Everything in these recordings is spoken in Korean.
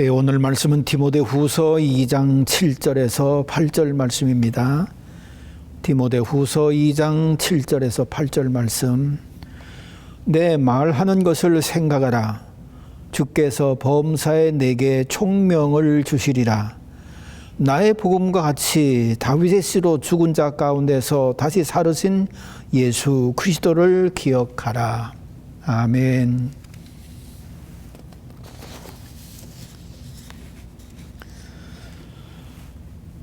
오늘 말씀은 디모데후서 2장 7절에서 8절 말씀입니다. 디모데후서 2장 7절에서 8절 말씀. 내 말하는 것을 생각하라. 주께서 범사에 내게 총명을 주시리라. 나의 복음과 같이 다윗의 씨로 죽은 자 가운데서 다시 살으신 예수 그리스도를 기억하라. 아멘.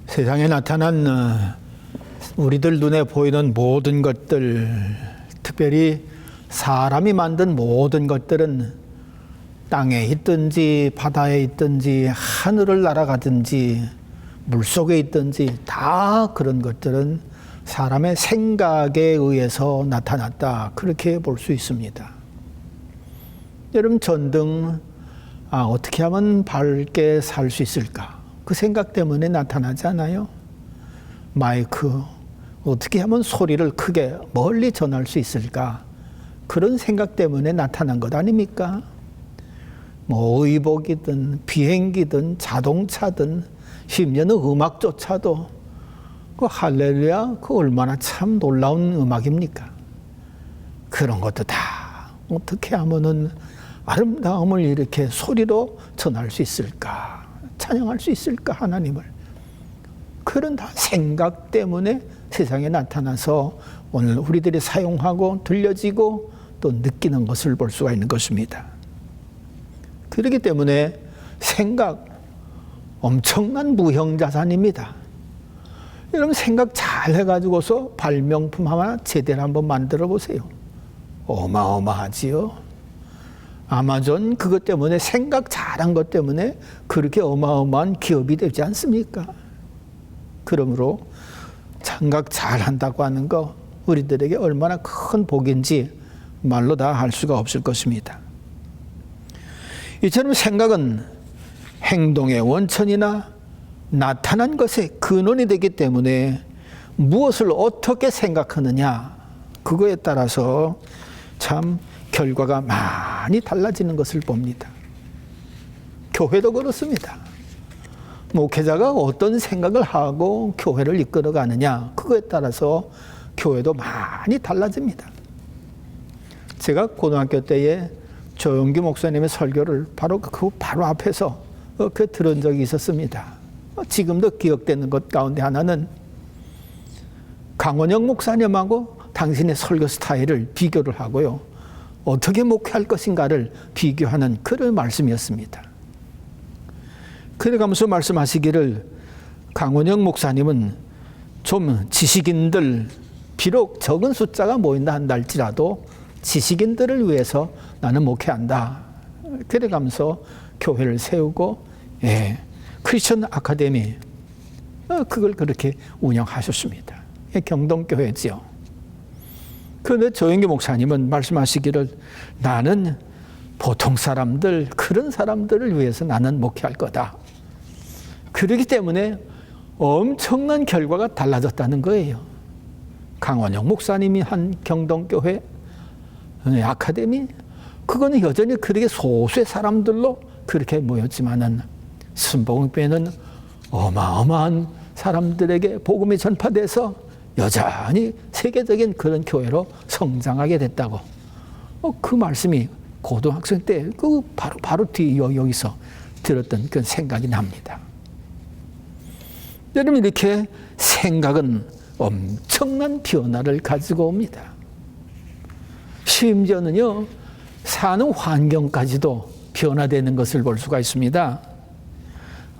세상에 나타난 우리들 눈에 보이는 모든 것들, 특별히 사람이 만든 모든 것들은 땅에 있든지 바다에 있든지 하늘을 날아가든지 물속에 있든지 다 그런 것들은 사람의 생각에 의해서 나타났다, 그렇게 볼 수 있습니다. 여러분, 전등 어떻게 하면 밝게 살 수 있을까? 그 생각 때문에 나타나지 않아요? 마이크 어떻게 하면 소리를 크게 멀리 전할 수 있을까? 그런 생각 때문에 나타난 것 아닙니까? 뭐 의복이든 비행기든 자동차든 심지어는 음악조차도 그 할렐루야, 그 얼마나 참 놀라운 음악입니까? 그런 것도 다 어떻게 하면은 아름다움을 이렇게 소리로 전할 수 있을까? 찬양할 수 있을까, 하나님을? 그런 다 생각 때문에 세상에 나타나서 오늘 우리들이 사용하고 들려지고 또 느끼는 것을 볼 수가 있는 것입니다. 그렇기 때문에 생각, 엄청난 무형자산입니다. 여러분, 생각 잘 해가지고서 발명품 하나 제대로 한번 만들어 보세요. 어마어마하지요. 아마존 그것 때문에, 생각 잘한 것 때문에 그렇게 어마어마한 기업이 되지 않습니까? 그러므로 생각 잘한다고 하는 거 우리들에게 얼마나 큰 복인지 말로 다 할 수가 없을 것입니다. 이처럼 생각은 행동의 원천이나 나타난 것의 근원이 되기 때문에 무엇을 어떻게 생각하느냐, 그거에 따라서 참 결과가 많이 달라지는 것을 봅니다. 교회도 그렇습니다. 목회자가 어떤 생각을 하고 교회를 이끌어가느냐, 그거에 따라서 교회도 많이 달라집니다. 제가 고등학교 때에 조영기 목사님의 설교를 바로 앞에서 들은 적이 있었습니다. 지금도 기억되는 것 가운데 하나는 강원영 목사님하고 당신의 설교 스타일을 비교를 하고요, 어떻게 목회할 것인가를 비교하는 그런 말씀이었습니다. 그래가면서 말씀하시기를, 강원영 목사님은 좀 지식인들, 비록 적은 숫자가 모인다 한다 할지라도 지식인들을 위해서 나는 목회한다. 그래가면서 교회를 세우고, 크리스천 아카데미, 그걸 그렇게 운영하셨습니다. 경동교회지요. 그런데 조영기 목사님은 말씀하시기를, 나는 보통 사람들, 그런 사람들을 위해서 나는 목회할 거다. 그렇기 때문에 엄청난 결과가 달라졌다는 거예요. 강원영 목사님이 한 경동교회 아카데미, 그거는 여전히 그렇게 소수의 사람들로 그렇게 모였지만은 순복음교회는 어마어마한 사람들에게 복음이 전파돼서 여전히 세계적인 그런 교회로 성장하게 됐다고. 그 말씀이 고등학생 때 그 바로 뒤 여기서 들었던 그 생각이 납니다. 여러분, 이렇게 생각은 엄청난 변화를 가지고 옵니다. 심지어는요, 사는 환경까지도 변화되는 것을 볼 수가 있습니다.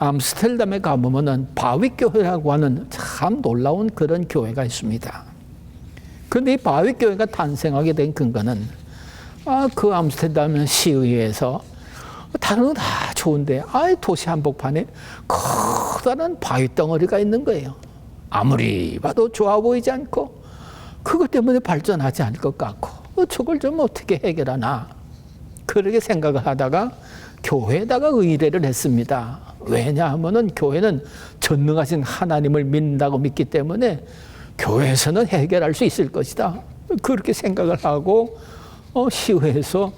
암스테르담에 가보면은 바위교회라고 하는 참 놀라운 그런 교회가 있습니다. 그런데 이 바위교회가 탄생하게 된 근거는 그 암스테르담 시의회에서 다른 건 다 좋은데 도시 한복판에 커다란 바위 덩어리가 있는 거예요. 아무리 봐도 좋아 보이지 않고 그것 때문에 발전하지 않을 것 같고 저걸 좀 어떻게 해결하나, 그렇게 생각을 하다가 교회에다가 의뢰를 했습니다. 왜냐하면은 교회는 전능하신 하나님을 믿는다고 믿기 때문에 교회에서는 해결할 수 있을 것이다. 그렇게 생각을 하고 시의회에서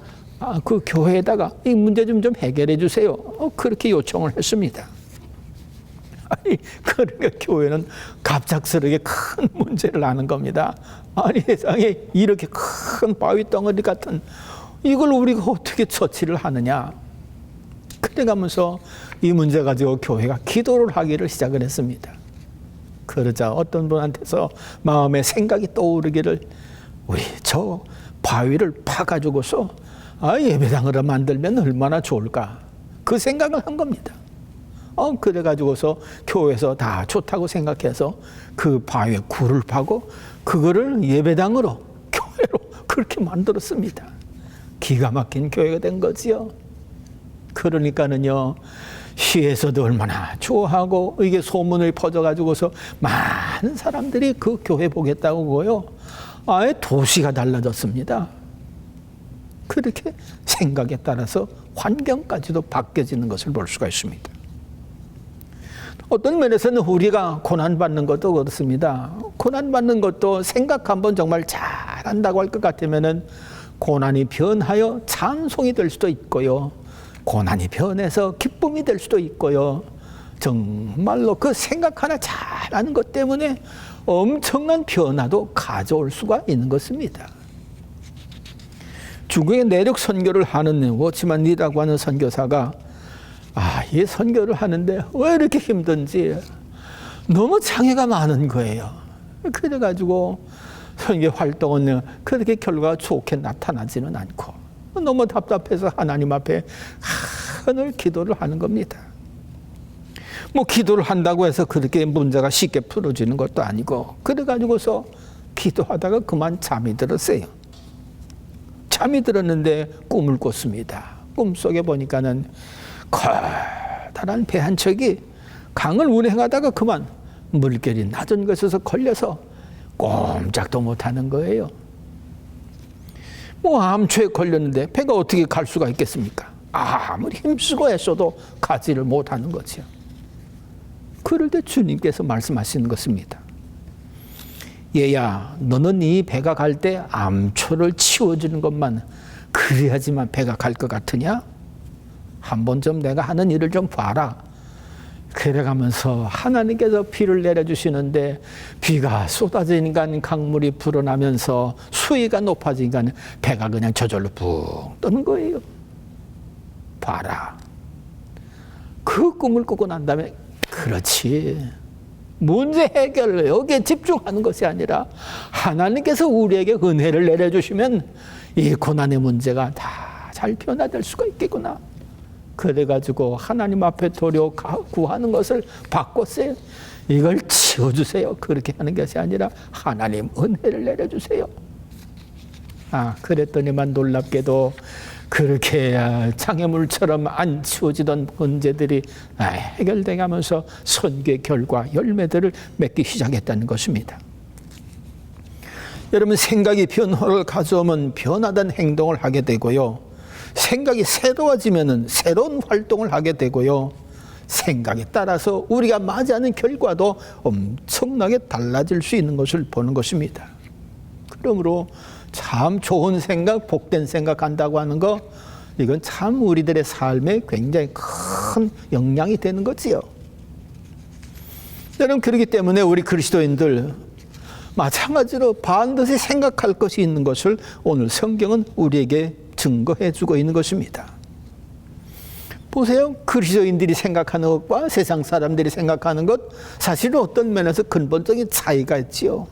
그 교회에다가 이 문제 좀 해결해 주세요. 그렇게 요청을 했습니다. 아니, 그러니까 교회는 갑작스럽게 큰 문제를 하는 겁니다. 아니, 세상에 이렇게 큰 바위 덩어리 같은 이걸 우리가 어떻게 처치를 하느냐. 그래가면서 이 문제 가지고 교회가 기도를 하기를 시작을 했습니다. 그러자 어떤 분한테서 마음에 생각이 떠오르기를, 우리 저 바위를 파가지고서 예배당으로 만들면 얼마나 좋을까. 그 생각을 한 겁니다. 그래가지고서 교회에서 다 좋다고 생각해서 그 바위에 굴을 파고 그거를 예배당으로, 교회로 그렇게 만들었습니다. 기가 막힌 교회가 된 거지요. 그러니까는요, 시에서도 얼마나 좋아하고 이게 소문을 퍼져가지고서 많은 사람들이 그 교회 보겠다고요. 아예 도시가 달라졌습니다. 그렇게 생각에 따라서 환경까지도 바뀌어지는 것을 볼 수가 있습니다. 어떤 면에서는 우리가 고난받는 것도 그렇습니다. 고난받는 것도 생각 한번 정말 잘한다고 할 것 같으면은 고난이 변하여 찬송이 될 수도 있고요. 고난이 변해서 기쁨이 될 수도 있고요. 정말로 그 생각 하나 잘하는 것 때문에 엄청난 변화도 가져올 수가 있는 것입니다. 중국의 내륙 선교를 하는 워치만 리라고 하는 선교사가 이 선교를 하는데 왜 이렇게 힘든지 너무 장애가 많은 거예요. 그래가지고 선교 활동은 그렇게 결과가 좋게 나타나지는 않고 너무 답답해서 하나님 앞에 하늘 기도를 하는 겁니다. 뭐 기도를 한다고 해서 그렇게 문제가 쉽게 풀어지는 것도 아니고 그래가지고서 기도하다가 그만 잠이 들었어요. 잠이 들었는데 꿈을 꿨습니다. 꿈속에 보니까는 커다란 배 한 척이 강을 운행하다가 그만 물결이 낮은 곳에서 걸려서 꼼짝도 못하는 거예요. 뭐 암초에 걸렸는데 배가 어떻게 갈 수가 있겠습니까? 아무리 힘쓰고 애써도 가지를 못하는 거죠. 그럴 때 주님께서 말씀하시는 것입니다. 얘야, 너는 이 배가 갈 때 암초를 치워주는 것만 그래야지만 배가 갈 것 같으냐? 한번 좀 내가 하는 일을 좀 봐라. 그래가면서 하나님께서 비를 내려주시는데 비가 쏟아지니까 강물이 불어나면서 수위가 높아지니까 배가 그냥 저절로 푹 뜨는 거예요. 봐라. 그 꿈을 꾸고 난 다음에 그렇지. 문제 해결을 여기에 집중하는 것이 아니라 하나님께서 우리에게 은혜를 내려주시면 이 고난의 문제가 다 잘 변화될 수가 있겠구나. 그래가지고 하나님 앞에 도려 구하는 것을 바꿨어요. 이걸 치워주세요. 그렇게 하는 것이 아니라 하나님 은혜를 내려주세요. 그랬더니만 놀랍게도 그렇게 장애물처럼 안 치워지던 문제들이 해결되게 하면서 선교의 결과 열매들을 맺기 시작했다는 것입니다. 여러분, 생각이 변화를 가져오면 변화된 행동을 하게 되고요. 생각이 새로워지면 새로운 활동을 하게 되고요. 생각에 따라서 우리가 맞이하는 결과도 엄청나게 달라질 수 있는 것을 보는 것입니다. 그러므로 참 좋은 생각, 복된 생각한다고 하는 거, 이건 참 우리들의 삶에 굉장히 큰 영향이 되는 거지요. 여러분, 그렇기 때문에 우리 그리스도인들 마찬가지로 반드시 생각할 것이 있는 것을 오늘 성경은 우리에게 증거해 주고 있는 것입니다. 보세요. 그리스도인들이 생각하는 것과 세상 사람들이 생각하는 것, 사실은 어떤 면에서 근본적인 차이가 있지요.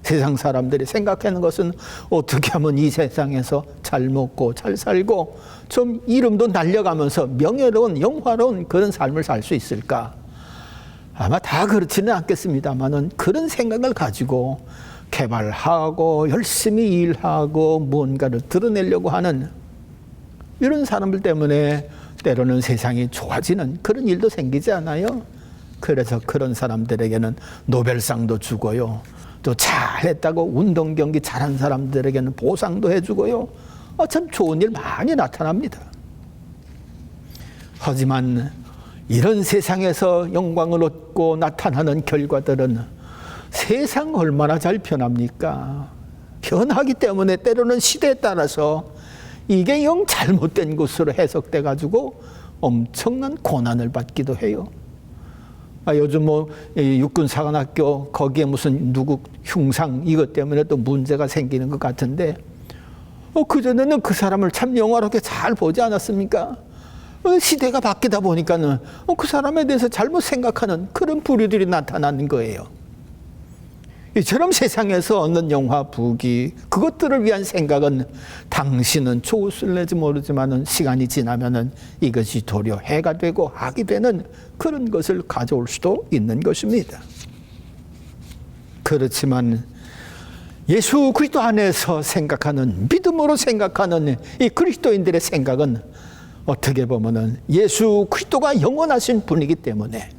세상 사람들이 생각하는 것은 어떻게 하면 이 세상에서 잘 먹고 잘 살고 좀 이름도 날려가면서 명예로운 영화로운 그런 삶을 살 수 있을까? 아마 다 그렇지는 않겠습니다만은 그런 생각을 가지고 개발하고 열심히 일하고 뭔가를 드러내려고 하는 이런 사람들 때문에 때로는 세상이 좋아지는 그런 일도 생기지 않아요? 그래서 그런 사람들에게는 노벨상도 주고요. 또 잘했다고 운동 경기 잘한 사람들에게는 보상도 해주고요. 참 좋은 일 많이 나타납니다. 하지만 이런 세상에서 영광을 얻고 나타나는 결과들은 세상 얼마나 잘 변합니까? 변하기 때문에 때로는 시대에 따라서 이게 영 잘못된 것으로 해석돼 가지고 엄청난 고난을 받기도 해요. 요즘 육군사관학교 거기에 무슨 누구 흉상 이것 때문에 또 문제가 생기는 것 같은데 그전에는 그 사람을 참 영화롭게 잘 보지 않았습니까? 시대가 바뀌다 보니까는 그 사람에 대해서 잘못 생각하는 그런 부류들이 나타나는 거예요. 이처럼 세상에서 얻는 영화, 부귀 그것들을 위한 생각은 당신은 좋을지 모르지만은 시간이 지나면은 이것이 도리어 해가 되고 악이 되는 그런 것을 가져올 수도 있는 것입니다. 그렇지만 예수 그리스도 안에서 생각하는, 믿음으로 생각하는 이 그리스도인들의 생각은 어떻게 보면은 예수 그리스도가 영원하신 분이기 때문에,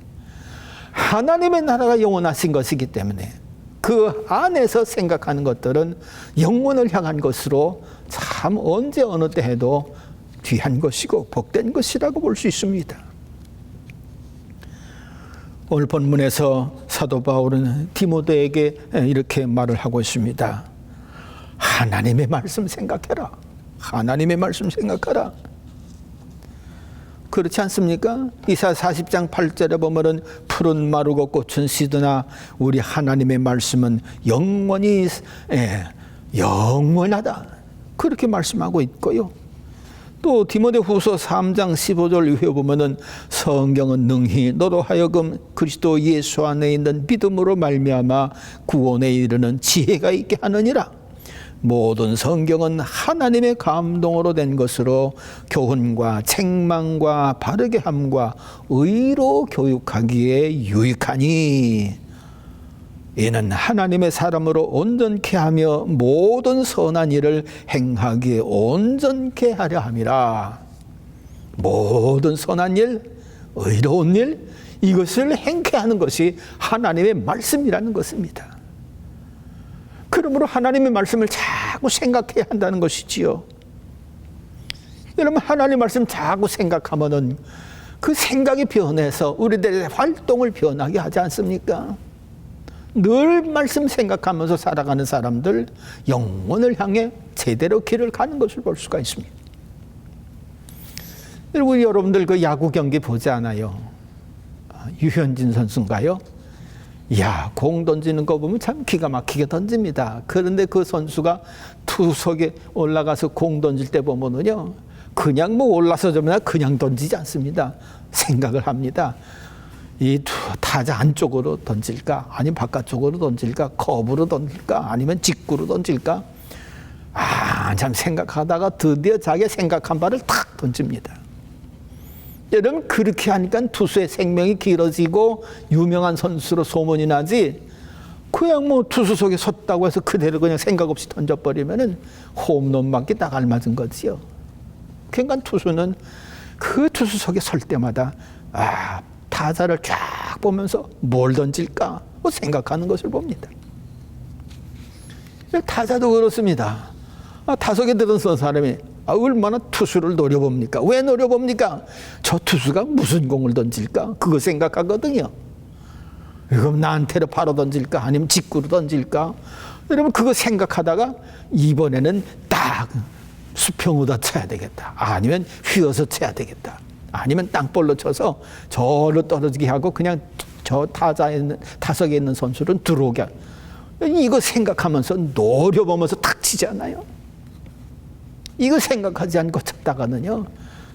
하나님의 나라가 영원하신 것이기 때문에 그 안에서 생각하는 것들은 영원을 향한 것으로 참 언제 어느 때 해도 귀한 것이고 복된 것이라고 볼 수 있습니다. 오늘 본문에서 사도 바울은 디모데에게 이렇게 말을 하고 있습니다. 하나님의 말씀 생각해라. 하나님의 말씀 생각하라. 그렇지 않습니까? 이사야 40장 8절에 보면은 푸른 마르고 꽃은 시드나 우리 하나님의 말씀은 영원히 영원하다. 그렇게 말씀하고 있고요. 또 디모데후서 3장 15절 이후에 보면은 성경은 능히 너로 하여금 그리스도 예수 안에 있는 믿음으로 말미암아 구원에 이르는 지혜가 있게 하느니라. 모든 성경은 하나님의 감동으로 된 것으로 교훈과 책망과 바르게 함과 의로 교육하기에 유익하니 이는 하나님의 사람으로 온전케 하며 모든 선한 일을 행하기에 온전케 하려 함이라. 모든 선한 일, 의로운 일, 이것을 행케 하는 것이 하나님의 말씀이라는 것입니다. 그러므로 하나님의 말씀을 자꾸 생각해야 한다는 것이지요. 여러분, 하나님의 말씀 자꾸 생각하면은 그 생각이 변해서 우리들의 활동을 변하게 하지 않습니까? 늘 말씀 생각하면서 살아가는 사람들, 영원을 향해 제대로 길을 가는 것을 볼 수가 있습니다. 여러분들 그 야구 경기 보지 않아요? 유현진 선수인가요? 이야, 공 던지는 거 보면 참 기가 막히게 던집니다. 그런데 그 선수가 투석에 올라가서 공 던질 때 보면은요, 그냥 올라서 그냥 던지지 않습니다. 생각을 합니다. 이 타자 안쪽으로 던질까? 아니면 바깥쪽으로 던질까? 커브로 던질까? 아니면 직구로 던질까? 참 생각하다가 드디어 자기 생각한 바를 탁 던집니다. 여러분, 그렇게 하니까 투수의 생명이 길어지고 유명한 선수로 소문이 나지, 그냥 투수석에 섰다고 해서 그대로 그냥 생각 없이 던져버리면은 홈런 맞기 딱 알맞은 거지요. 그러니까 투수는 그 투수석에 설 때마다 타자를 쫙 보면서 뭘 던질까 생각하는 것을 봅니다. 타자도 그렇습니다. 타석에 들어선 사람이 얼마나 투수를 노려봅니까? 왜 노려봅니까? 저 투수가 무슨 공을 던질까? 그거 생각하거든요. 그럼 나한테로 바로 던질까? 아니면 직구로 던질까? 여러분, 그거 생각하다가 이번에는 딱 수평으로 쳐야 되겠다. 아니면 휘어서 쳐야 되겠다. 아니면 땅볼로 쳐서 저로 떨어지게 하고 그냥 저 타석에 있는 선수는 들어오게. 이거 생각하면서 노려보면서 탁 치지 않아요? 이거 생각하지 않고 쳤다가는요,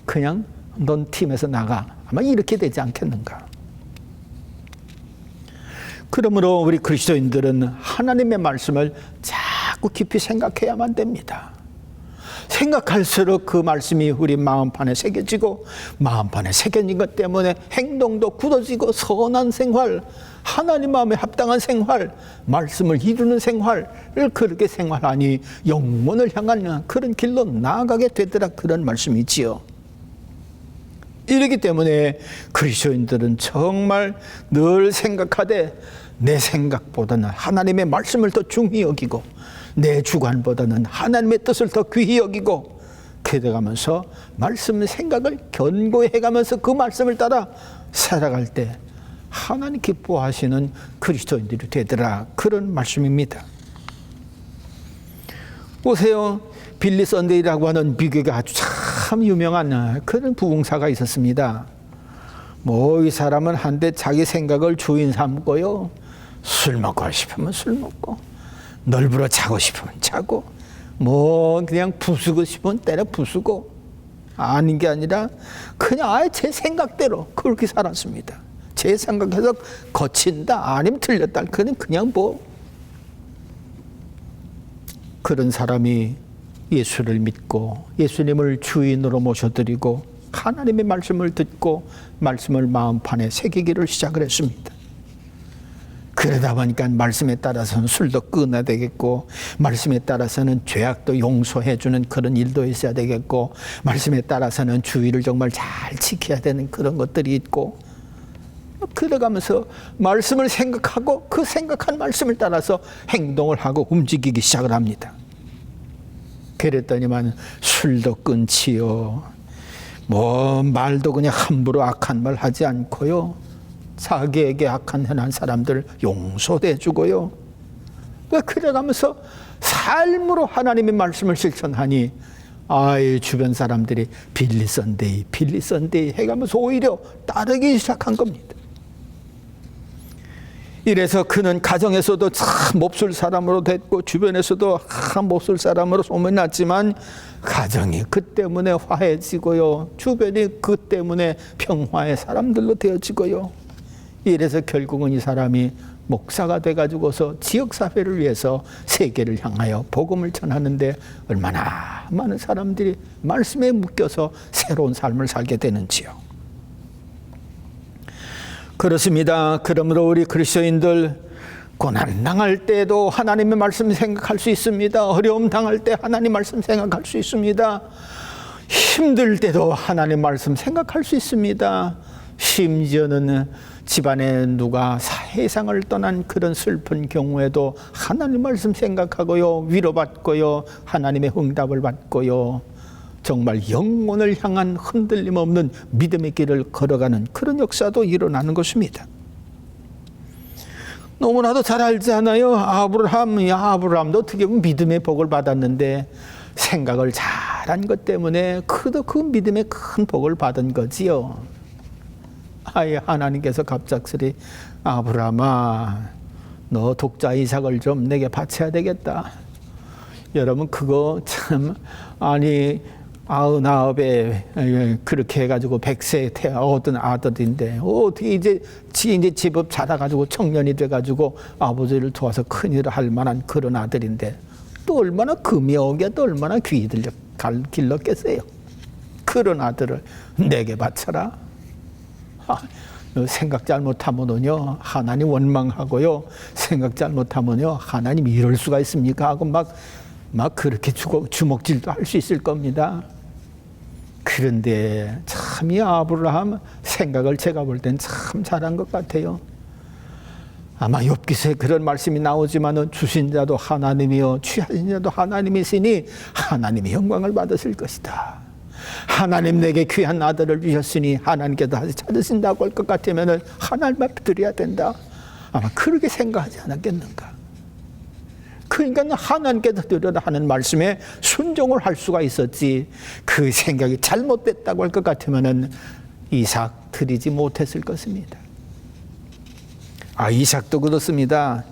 그냥 넌 팀에서 나가. 아마 이렇게 되지 않겠는가. 그러므로 우리 그리스도인들은 하나님의 말씀을 자꾸 깊이 생각해야만 됩니다. 생각할수록 그 말씀이 우리 마음판에 새겨지고, 마음판에 새겨진 것 때문에 행동도 굳어지고, 선한 생활, 하나님 마음에 합당한 생활, 말씀을 이루는 생활을 그렇게 생활하니 영원을 향한 그런 길로 나아가게 되더라, 그런 말씀이지요. 이렇기 때문에 그리스도인들은 정말 늘 생각하되 내 생각보다는 하나님의 말씀을 더 중히 여기고, 내 주관보다는 하나님의 뜻을 더 귀히 여기고, 그래가면서 말씀 생각을 견고히 해가면서 그 말씀을 따라 살아갈 때 하나님 기뻐하시는 그리스도인들이 되더라, 그런 말씀입니다. 보세요. 빌리 썬데이라고 하는 미국의 아주 참 유명한 그런 부흥사가 있었습니다. 이 사람은 한때 자기 생각을 주인 삼고요. 술 먹고 싶으면 술 먹고, 널브러 자고 싶으면 자고, 그냥 부수고 싶으면 때려 부수고, 아닌 게 아니라 그냥 아예 제 생각대로 그렇게 살았습니다. 제 생각에서 거친다, 아니면 틀렸다, 그냥 그런 사람이 예수를 믿고 예수님을 주인으로 모셔드리고 하나님의 말씀을 듣고 말씀을 마음판에 새기기를 시작을 했습니다. 그러다 보니까 말씀에 따라서는 술도 끊어야 되겠고, 말씀에 따라서는 죄악도 용서해주는 그런 일도 있어야 되겠고, 말씀에 따라서는 주의를 정말 잘 지켜야 되는 그런 것들이 있고, 그래가면서 말씀을 생각하고 그 생각한 말씀을 따라서 행동을 하고 움직이기 시작을 합니다. 그랬더니만 술도 끊지요. 말도 그냥 함부로 악한 말 하지 않고요. 자기에게 악한 행한 사람들 용서도 해주고요. 그래가면서 삶으로 하나님의 말씀을 실천하니 주변 사람들이 빌리 썬데이 해가면서 오히려 따르기 시작한 겁니다. 이래서 그는 가정에서도 참 몹쓸 사람으로 됐고 주변에서도 참 몹쓸 사람으로 소문이 났지만 가정이 그 때문에 화해지고요. 주변이 그 때문에 평화의 사람들로 되어지고요. 이래서 결국은 이 사람이 목사가 돼가지고서 지역사회를 위해서 세계를 향하여 복음을 전하는데 얼마나 많은 사람들이 말씀에 묶여서 새로운 삶을 살게 되는지요. 그렇습니다. 그러므로 우리 그리스도인들 고난 당할 때도 하나님의 말씀 생각할 수 있습니다. 어려움 당할 때 하나님 말씀 생각할 수 있습니다. 힘들 때도 하나님 말씀 생각할 수 있습니다. 심지어는 집안에 누가 세상을 떠난 그런 슬픈 경우에도 하나님 말씀 생각하고요, 위로받고요, 하나님의 응답을 받고요, 정말 영혼을 향한 흔들림 없는 믿음의 길을 걸어가는 그런 역사도 일어나는 것입니다. 너무나도 잘 알지 않아요? 아브라함도 어떻게 보면 믿음의 복을 받았는데 생각을 잘한 것 때문에 그 믿음의 큰 복을 받은 거지요. 하나님께서 갑작스레 아브라함아, 너 독자 이삭을 좀 내게 바쳐야 되겠다. 여러분 그거 참 99에 그렇게 해가지고 100세 얻은 아들인데 어떻게 이제 제법 자라가지고 청년이 돼가지고 아버지를 도와서 큰일을 할 만한 그런 아들인데 또 얼마나 금이 오게 또 얼마나 귀 길렀겠어요. 그런 아들을 내게 바쳐라. 생각 잘못하면요 하나님 원망하고요, 생각 잘못하면요 하나님 이럴 수가 있습니까 하고 막 그렇게 주먹질도 할 수 있을 겁니다. 그런데 참 이 아브라함 생각을 제가 볼 땐 참 잘한 것 같아요. 아마 욥기서에 그런 말씀이 나오지만은 주신 자도 하나님이요 취하신 자도 하나님이시니 하나님의 영광을 받으실 것이다. 하나님 내게 귀한 아들을 주셨으니 하나님께서 다시 찾으신다고 할 것 같으면 하나님 앞에 드려야 된다. 아마 그렇게 생각하지 않았겠는가. 그러니까 하나님께서 드려라 하는 말씀에 순종을 할 수가 있었지, 그 생각이 잘못됐다고 할 것 같으면 이삭 드리지 못했을 것입니다. 이삭도 그렇습니다.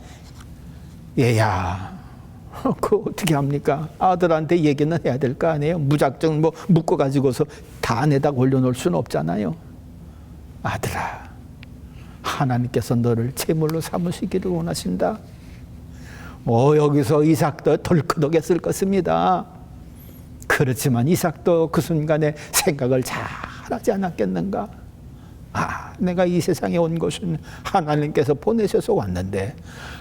얘야, 그거 어떻게 합니까? 아들한테 얘기는 해야 될 거 아니에요? 무작정 묶어가지고서 다 내다 올려놓을 수는 없잖아요. 아들아, 하나님께서 너를 제물로 삼으시기를 원하신다. 여기서 이삭도 덜커덕했을 것입니다. 그렇지만 이삭도 그 순간에 생각을 잘 하지 않았겠는가? 내가 이 세상에 온 것은 하나님께서 보내셔서 왔는데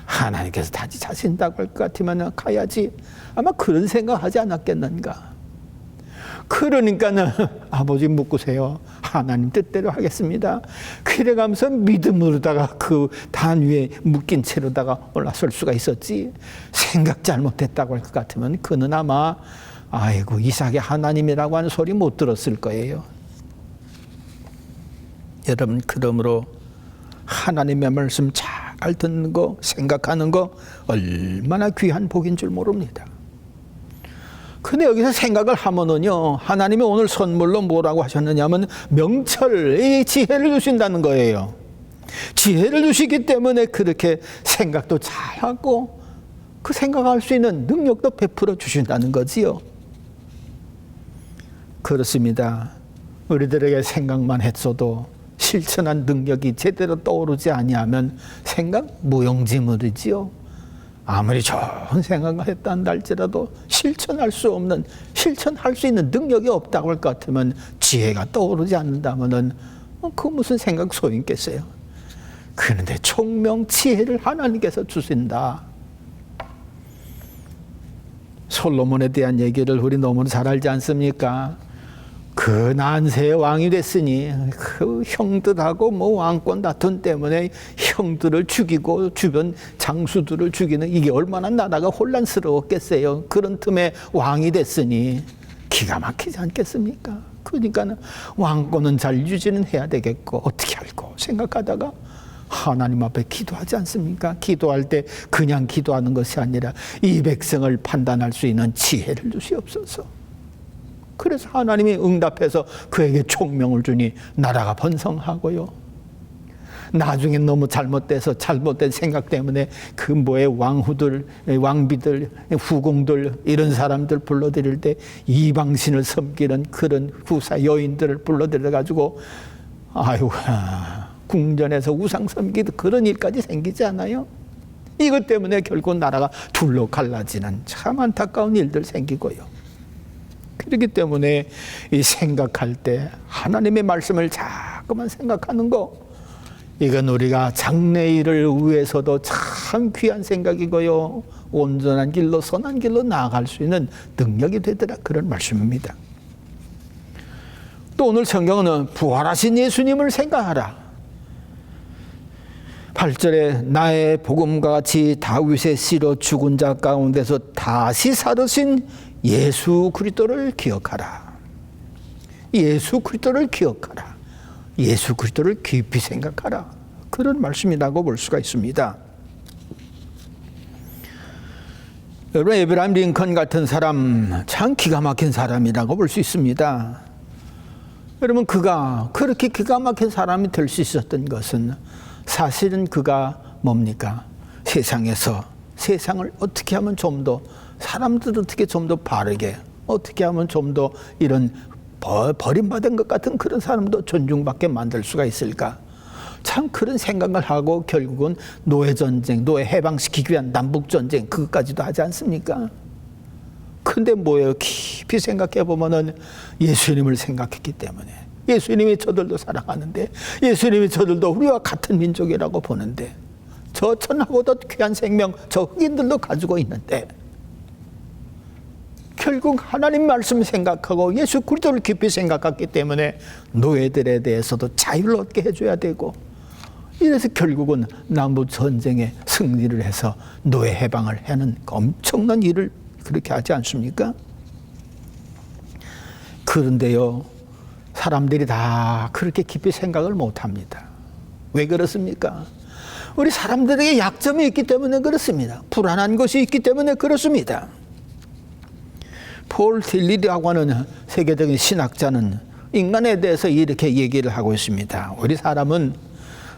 하나님께서 다시 자신다고 할 것 같으면 가야지. 아마 그런 생각하지 않았겠는가? 그러니까는 아버지 묶으세요. 하나님 뜻대로 하겠습니다. 그래가면서 믿음으로다가 그 단 위에 묶인 채로다가 올라설 수가 있었지. 생각 잘못했다고 할 것 같으면 그는 아마 이삭이 하나님이라고 하는 소리 못 들었을 거예요. 여러분 그러므로 하나님의 말씀 잘 듣는 거, 생각하는 거 얼마나 귀한 복인 줄 모릅니다. 근데 여기서 생각을 하면은요, 하나님이 오늘 선물로 뭐라고 하셨느냐면 명철의 지혜를 주신다는 거예요. 지혜를 주시기 때문에 그렇게 생각도 잘하고 그 생각할 수 있는 능력도 베풀어 주신다는 거지요. 그렇습니다. 우리들에게 생각만 했어도 실천한 능력이 제대로 떠오르지 아니하면 생각 무용지물이지요. 아무리 좋은 생각을 했다는 할지라도 실천할 수 없는, 실천할 수 있는 능력이 없다고 할 것 같으면 지혜가 떠오르지 않는다면은 그 무슨 생각 소용있겠어요. 그런데 총명 지혜를 하나님께서 주신다. 솔로몬에 대한 얘기를 우리 너무 잘 알지 않습니까? 그 난세의 왕이 됐으니 그 형들하고 왕권 다툼 때문에 형들을 죽이고 주변 장수들을 죽이는 이게 얼마나 나라가 혼란스러웠겠어요. 그런 틈에 왕이 됐으니 기가 막히지 않겠습니까? 그러니까 왕권은 잘 유지는 해야 되겠고 어떻게 할까 생각하다가 하나님 앞에 기도하지 않습니까? 기도할 때 그냥 기도하는 것이 아니라 이 백성을 판단할 수 있는 지혜를 주시옵소서. 그래서 하나님이 응답해서 그에게 총명을 주니 나라가 번성하고요. 나중에 너무 잘못돼서 잘못된 생각 때문에 그 왕후들, 왕비들, 후궁들 이런 사람들 불러들일 때 이방신을 섬기는 그런 후사 여인들을 불러들여 가지고 아유 궁전에서 우상 섬기듯 그런 일까지 생기지 않아요? 이것 때문에 결국 나라가 둘로 갈라지는 참 안타까운 일들 생기고요. 그렇기 때문에 이 생각할 때 하나님의 말씀을 자꾸만 생각하는 거, 이건 우리가 장래일을 위해서도 참 귀한 생각이고요. 온전한 길로 선한 길로 나아갈 수 있는 능력이 되더라, 그런 말씀입니다. 또 오늘 성경은 부활하신 예수님을 생각하라. 8절에 나의 복음과 같이 다윗의 씨로 죽은 자 가운데서 다시 살으신 예수 그리스도를 기억하라. 예수 그리스도를 기억하라. 예수 그리스도를 깊이 생각하라. 그런 말씀이라고 볼 수가 있습니다. 여러분, 에브라임 링컨 같은 사람 참 기가 막힌 사람이라고 볼 수 있습니다. 여러분, 그가 그렇게 기가 막힌 사람이 될 수 있었던 것은 사실은 그가 뭡니까? 세상에서 세상을 어떻게 하면 좀 더 사람들 어떻게 좀 더 바르게 어떻게 하면 좀 더 이런 버림받은 것 같은 그런 사람도 존중받게 만들 수가 있을까? 참 그런 생각을 하고 결국은 노예전쟁, 노예 해방시키기 위한 남북전쟁 그것까지도 하지 않습니까? 근데 뭐예요? 깊이 생각해 보면은 예수님을 생각했기 때문에 예수님이 저들도 사랑하는데 예수님이 저들도 우리와 같은 민족이라고 보는데 저 천하보다 귀한 생명 저 흑인들도 가지고 있는데 결국 하나님 말씀 생각하고 예수 그리스도를 깊이 생각했기 때문에 노예들에 대해서도 자유를 얻게 해줘야 되고 이래서 결국은 남북전쟁에 승리를 해서 노예 해방을 하는 엄청난 일을 그렇게 하지 않습니까? 그런데요, 사람들이 다 그렇게 깊이 생각을 못합니다. 왜 그렇습니까? 우리 사람들에게 약점이 있기 때문에 그렇습니다. 불안한 것이 있기 때문에 그렇습니다. 폴 틸리라고 하는 세계적인 신학자는 인간에 대해서 이렇게 얘기를 하고 있습니다. 우리 사람은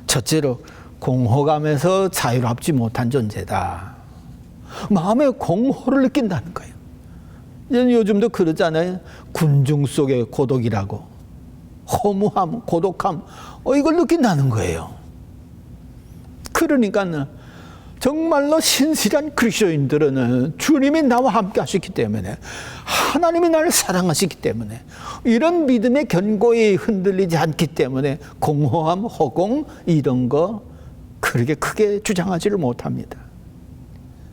첫째로 공허감에서 자유롭지 못한 존재다. 마음에 공허를 느낀다는 거예요. 요즘도 그러잖아요. 군중 속의 고독이라고. 허무함, 고독함, 이걸 느낀다는 거예요. 그러니까 정말로 신실한 그리스도인들은 주님이 나와 함께 하시기 때문에 하나님이 나를 사랑하시기 때문에 이런 믿음의 견고히 흔들리지 않기 때문에 공허함, 허공 이런 거 그렇게 크게 주장하지를 못합니다.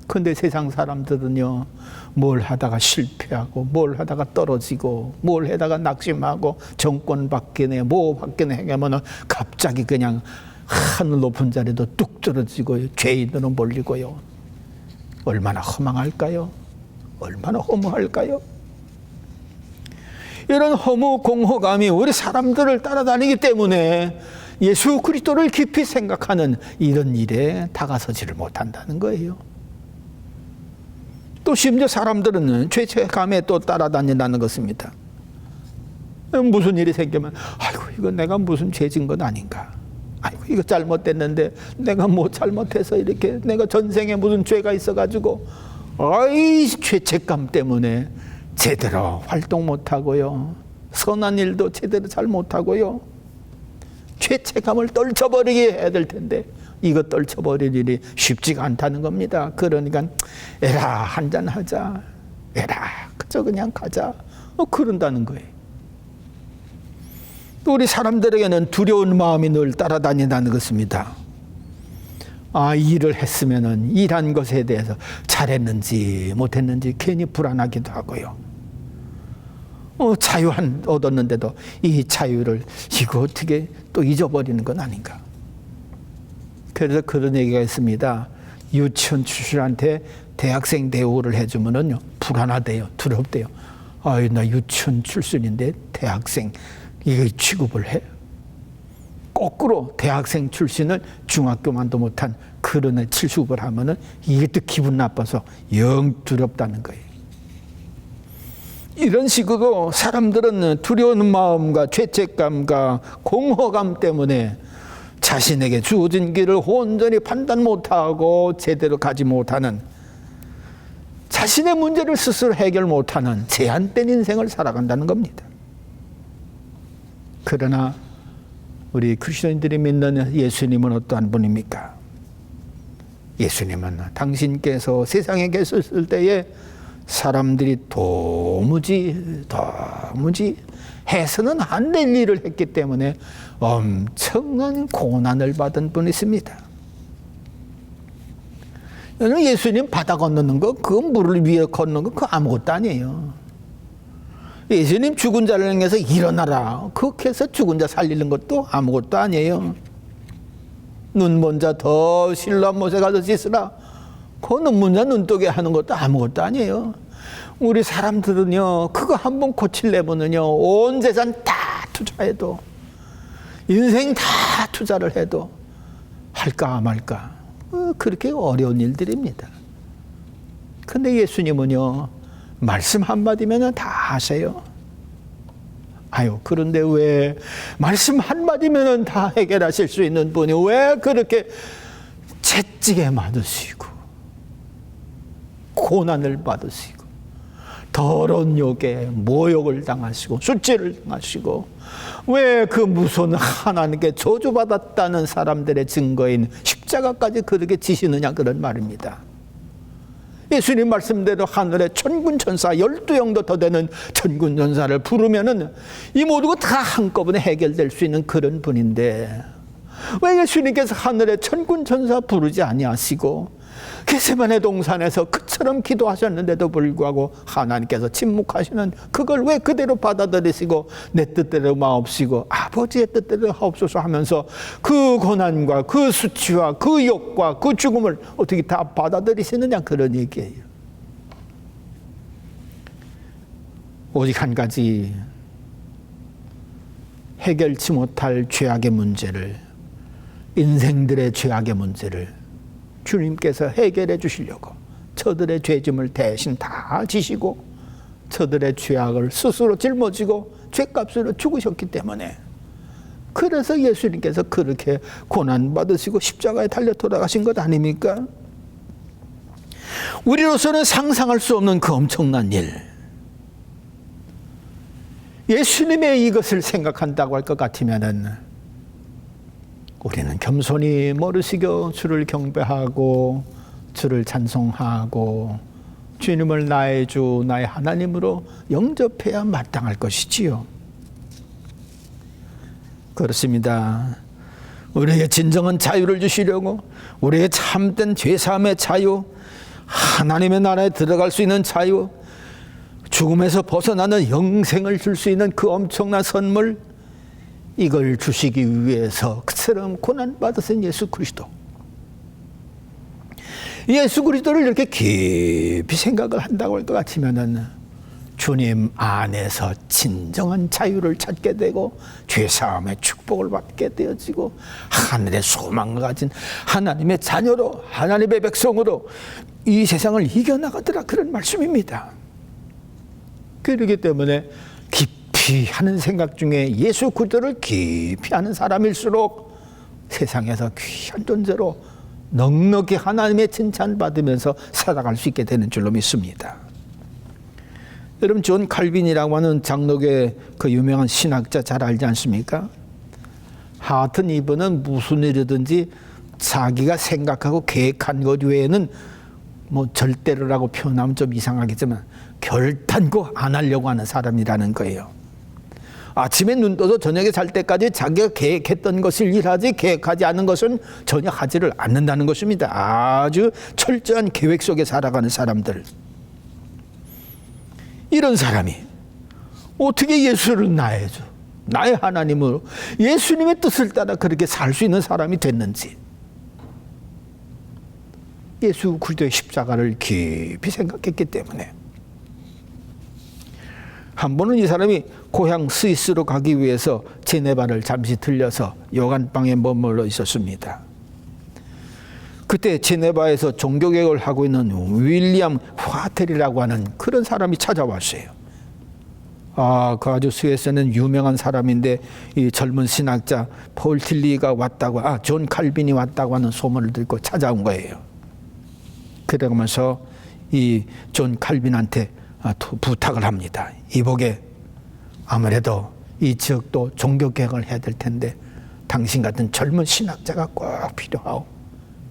그런데 세상 사람들은요, 뭘 하다가 실패하고 뭘 하다가 떨어지고 뭘 하다가 낙심하고 정권 바뀌네 뭐 바뀌네 하면은 갑자기 그냥 하늘 높은 자리도 뚝 떨어지고 죄인들은 몰리고요. 얼마나 허망할까요? 얼마나 허무할까요? 이런 허무 공허감이 우리 사람들을 따라다니기 때문에 예수 그리스도를 깊이 생각하는 이런 일에 다가서지를 못한다는 거예요. 또 심지어 사람들은 죄책감에 또 따라다닌다는 것입니다. 무슨 일이 생기면 아이고 이거 내가 무슨 죄진 건 아닌가, 아이고 이거 잘못됐는데 내가 뭐 잘못해서 이렇게 내가 전생에 무슨 죄가 있어가지고 죄책감 때문에 제대로 활동 못하고요, 선한 일도 제대로 잘 못하고요, 죄책감을 떨쳐버리게 해야 될 텐데 이거 떨쳐버릴 일이 쉽지가 않다는 겁니다. 그러니까 에라 한잔하자, 에라 그저 그냥 가자, 그런다는 거예요. 또 우리 사람들에게는 두려운 마음이 늘 따라다닌다는 것입니다. 이 일을 했으면은 일한 것에 대해서 잘했는지 못했는지 괜히 불안하기도 하고요. 자유 얻었는데도 이 자유를 이거 어떻게 또 잊어버리는 건 아닌가. 그래서 그런 얘기가 있습니다. 유치원 출신한테 대학생 대우를 해주면은요 불안하대요, 두렵대요. 나 유치원 출신인데 대학생 이거 취급을 해? 거꾸로 대학생 출신을 중학교만도 못한 그런 애 취급을 하면은 이게 또 기분 나빠서 영 두렵다는 거예요. 이런 식으로 사람들은 두려운 마음과 죄책감과 공허감 때문에 자신에게 주어진 길을 온전히 판단 못하고 제대로 가지 못하는, 자신의 문제를 스스로 해결 못하는 제한된 인생을 살아간다는 겁니다. 그러나 우리 그리스도인들이 믿는 예수님은 어떠한 분입니까? 예수님은 당신께서 세상에 계셨을 때에 사람들이 도무지 해서는 안 될 일을 했기 때문에 엄청난 고난을 받은 분이십니다. 예수님 바다 건너는 거, 그 물을 위에 걷는 거, 그거 아무것도 아니에요. 예수님 죽은 자를 향해서 일어나라, 그렇게 해서 죽은 자 살리는 것도 아무것도 아니에요. 눈 먼 자 더 실로암 못에 가서 씻으라, 그 눈 먼 자 눈뜨게 하는 것도 아무것도 아니에요. 우리 사람들은요, 그거 한번 고치려면은요, 온 재산 다 투자해도, 인생 다 투자를 해도 할까 말까, 그렇게 어려운 일들입니다. 근데 예수님은요, 말씀 한마디면 다 하세요. 그런데 왜 말씀 한마디면 다 해결하실 수 있는 분이 왜 그렇게 채찍에 맞으시고 고난을 받으시고 더러운 욕에 모욕을 당하시고 수치를 당하시고 왜 그 무서운 하나님께 저주받았다는 사람들의 증거인 십자가까지 그렇게 지시느냐, 그런 말입니다. 예수님 말씀대로 하늘에 천군천사 12영도 더 되는 천군천사를 부르면은 이 모두가 다 한꺼번에 해결될 수 있는 그런 분인데 왜 예수님께서 하늘에 천군천사 부르지 아니하시고 겟세마네 동산에서 그처럼 기도하셨는데도 불구하고 하나님께서 침묵하시는 그걸 왜 그대로 받아들이시고 내 뜻대로 마옵시고 아버지의 뜻대로 하옵소서 하면서 그 고난과 그 수치와 그 욕과 그 죽음을 어떻게 다 받아들이시느냐, 그런 얘기예요. 오직 한 가지, 해결치 못할 죄악의 문제를, 인생들의 죄악의 문제를 주님께서 해결해 주시려고 저들의 죄짐을 대신 다 지시고 저들의 죄악을 스스로 짊어지고 죄값으로 죽으셨기 때문에, 그래서 예수님께서 그렇게 고난받으시고 십자가에 달려 돌아가신 것 아닙니까? 우리로서는 상상할 수 없는 그 엄청난 일, 예수님의 이것을 생각한다고 할 것 같으면은 우리는 겸손히 머리숙여 주를 경배하고 주를 찬송하고 주님을 나의 주 나의 하나님으로 영접해야 마땅할 것이지요. 그렇습니다. 우리에게 진정한 자유를 주시려고, 우리에게 참된 죄사함의 자유, 하나님의 나라에 들어갈 수 있는 자유, 죽음에서 벗어나는 영생을 줄 수 있는 그 엄청난 선물, 이걸 주시기 위해서 그처럼 고난받으신 예수 그리스도, 예수 그리스도를 이렇게 깊이 생각을 한다고 할 것 같으면은 주님 안에서 진정한 자유를 찾게 되고 죄사함의 축복을 받게 되어지고 하늘의 소망을 가진 하나님의 자녀로, 하나님의 백성으로 이 세상을 이겨나가더라, 그런 말씀입니다. 그렇기 때문에 깊이 하는 생각 중에 예수 그리스도를 깊이 하는 사람일수록 세상에서 귀한 존재로 넉넉히 하나님의 칭찬받으면서 살아갈 수 있게 되는 줄로 믿습니다. 여러분, 존 칼빈이라고 하는 장로교의 그 유명한 신학자 잘 알지 않습니까? 하여튼 이분은 무슨 일이든지 자기가 생각하고 계획한 것 외에는 뭐 절대로라고 표현하면 좀 이상하겠지만 결단코 안 하려고 하는 사람이라는 거예요. 아침에 눈 떠서 저녁에 잘 때까지 자기가 계획했던 것을 일하지 계획하지 않은 것은 전혀 하지를 않는다는 것입니다. 아주 철저한 계획 속에 살아가는 사람들. 이런 사람이 어떻게 예수를 나의 하나님으로 예수님의 뜻을 따라 그렇게 살 수 있는 사람이 됐는지, 예수 그리스도의 십자가를 깊이 생각했기 때문에. 한 번은 이 사람이 고향 스위스로 가기 위해서 제네바를 잠시 들려서 요간방에 머물러 있었습니다. 그때 제네바에서 종교개혁을 하고 있는 윌리엄 화텔이라고 하는 그런 사람이 찾아왔어요. 그 아주 스위스는 유명한 사람인데 이 젊은 신학자 폴 틸리가 왔다고, 존 칼빈이 왔다고 하는 소문을 듣고 찾아온 거예요. 그러면서 이 존 칼빈한테 부탁을 합니다. 이복에 아무래도 이 지역도 종교개혁을 해야 될 텐데 당신 같은 젊은 신학자가 꼭 필요하오.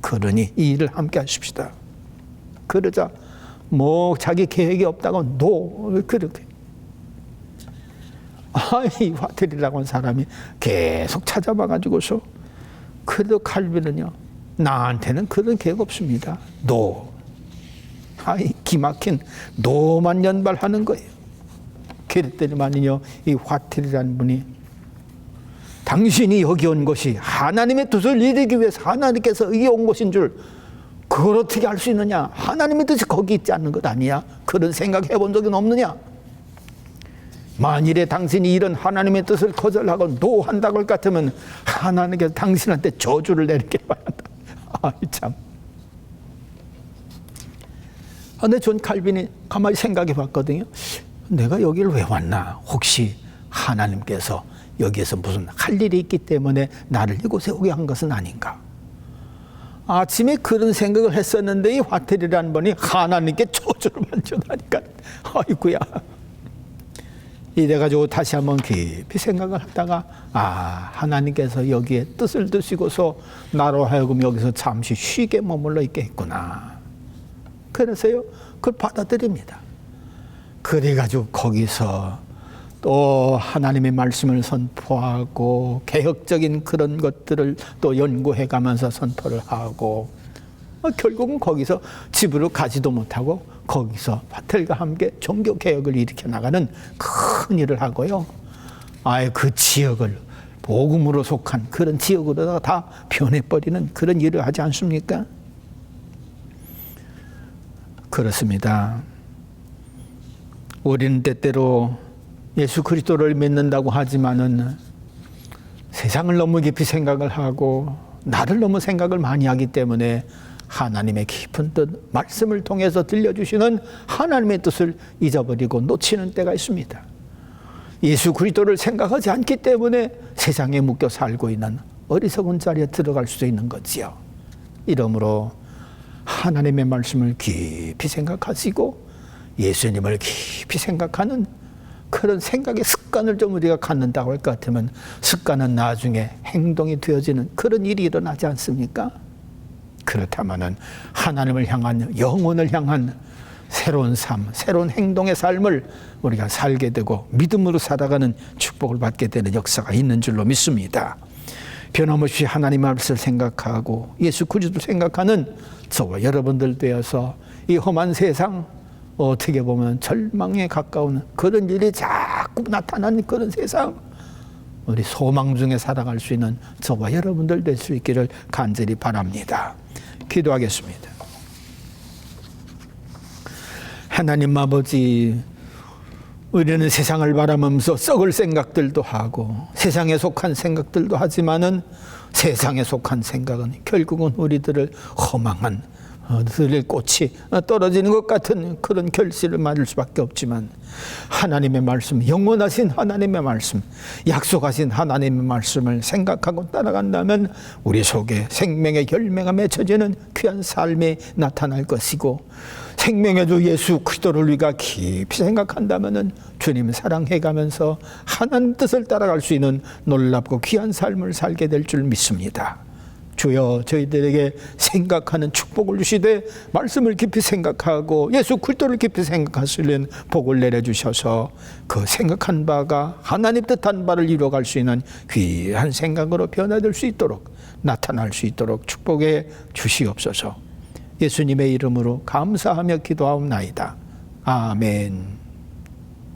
그러니 이 일을 함께 하십시다. 그러자 뭐 자기 계획이 없다고 그렇게. 이 화텔이라고 하는 사람이 계속 찾아봐가지고서, 그래도 칼빈은요, 나한테는 그런 계획 없습니다. 기막힌 노만 연발하는 거예요. 그랬더니만요, 이 화텔이라는 분이 당신이 여기 온 것이 하나님의 뜻을 이루기 위해서 하나님께서 여기 온 것인 줄 그걸 어떻게 알 수 있느냐? 하나님의 뜻이 거기 있지 않는 것 아니야? 그런 생각 해본 적은 없느냐? 만일에 당신이 이런 하나님의 뜻을 거절하고 노한다고 할 것 같으면 하나님께서 당신한테 저주를 내리길 바란다. 참. 근데 존 칼빈이 가만히 생각해 봤거든요. 내가 여기를 왜 왔나? 혹시 하나님께서 여기에서 무슨 할 일이 있기 때문에 나를 이곳에 오게 한 것은 아닌가? 아침에 그런 생각을 했었는데 이 화텔이라는 분이 하나님께 저주를 만져다니까, 아이고야. 이래가지고 다시 한번 깊이 생각을 하다가, 하나님께서 여기에 뜻을 두시고서 나로 하여금 여기서 잠시 쉬게 머물러 있게 했구나. 그래서요, 그걸 받아들입니다. 그래가지고 거기서 또 하나님의 말씀을 선포하고 개혁적인 그런 것들을 또 연구해가면서 선포를 하고, 결국은 거기서 집으로 가지도 못하고 거기서 화텔과 함께 종교개혁을 일으켜 나가는 큰 일을 하고요. 아예 그 지역을 복음으로 속한 그런 지역으로다가 다 변해버리는 그런 일을 하지 않습니까? 그렇습니다. 우리는 때때로 예수 그리스도를 믿는다고 하지만은 세상을 너무 깊이 생각을 하고 나를 너무 생각을 많이 하기 때문에 하나님의 깊은 뜻, 말씀을 통해서 들려주시는 하나님의 뜻을 잊어버리고 놓치는 때가 있습니다. 예수 그리스도를 생각하지 않기 때문에 세상에 묶여 살고 있는 어리석은 자리에 들어갈 수 있는 거지요. 이러므로 하나님의 말씀을 깊이 생각하시고 예수님을 깊이 생각하는 그런 생각의 습관을 좀 우리가 갖는다고 할 것 같으면 습관은 나중에 행동이 되어지는 그런 일이 일어나지 않습니까? 그렇다면은 하나님을 향한, 영혼을 향한 새로운 삶, 새로운 행동의 삶을 우리가 살게 되고 믿음으로 살아가는 축복을 받게 되는 역사가 있는 줄로 믿습니다. 변함없이 하나님 말씀을 생각하고 예수 그리스도를 생각하는 저와 여러분들 되어서 이 험한 세상, 어떻게 보면 절망에 가까운 그런 일이 자꾸 나타나는 그런 세상, 우리 소망 중에 살아갈 수 있는 저와 여러분들 될 수 있기를 간절히 바랍니다. 기도하겠습니다. 하나님 아버지, 우리는 세상을 바라보면서 썩을 생각들도 하고 세상에 속한 생각들도 하지만은 세상에 속한 생각은 결국은 우리들을 허망한 들릴 꽃이 떨어지는 것 같은 그런 결실을 맞을 수밖에 없지만 하나님의 말씀, 영원하신 하나님의 말씀, 약속하신 하나님의 말씀을 생각하고 따라간다면 우리 속에 생명의 열매가 맺혀지는 귀한 삶이 나타날 것이고, 생명의 주 예수 그리스도를 우리가 깊이 생각한다면 주님 사랑해가면서 하나님 뜻을 따라갈 수 있는 놀랍고 귀한 삶을 살게 될 줄 믿습니다. 주여, 저희들에게 생각하는 축복을 주시되 말씀을 깊이 생각하고 예수 그리스도를 깊이 생각할 수 있는 복을 내려주셔서 그 생각한 바가 하나님 뜻한 바를 이루어갈 수 있는 귀한 생각으로 변화될 수 있도록, 나타날 수 있도록 축복해 주시옵소서. 예수님의 이름으로 감사하며 기도하옵나이다. 아멘.